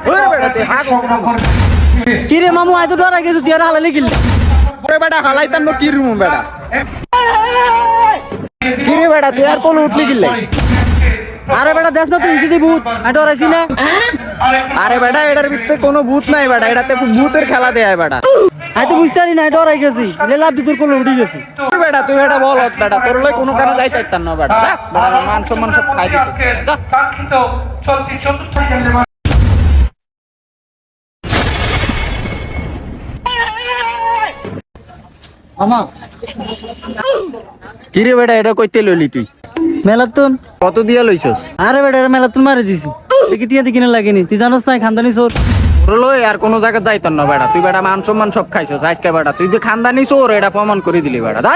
ওরে বেটা তুই হাগ কি রে মামু আই তো ডরাই গেছি তুই আর হালালি কিল ওরে বেটা হালাইতাম কি রুম বেটা কি রে বেটা তুই আর কোন উঠলি কিল্লে আরে বেটা দেখ না তুই সিধি ভূত আই ডরাইছি না আরে বেটা এটার ভিতরে কোনো ভূত নাই বেটা এটাতে ভূতের খেলা দেয় বেটা আই তো বুঝতে পারি না ডরাই গেছি লাভ দি তোর কোলে উঠে গেছি বেটা তুই বেটা বল বেটা তোর লই কোনো কারণে যাইতে পারতাম না বেটা যা বেটা মান সম্মান সব খাই দিছিস যা কাঙ্ক্ষিত চলতি চতুর্থ মামা কি রে বেটা এটা কইতে লইলি তুই মেলাতুন কত দিয়া লইছস আরে বেটা এটা মেলাতুন মারে দিছি দেখি টিয়া দি কিনে লাগেনি তুই জানোস না খানদানি চোর তোর লই আর কোনো জায়গা যাইতাম না বেটা তুই বেটা মান সম্মান সব খাইছস আজকে বেটা তুই যে খানদানি চোর এটা প্রমাণ করে দিলি বেটা যা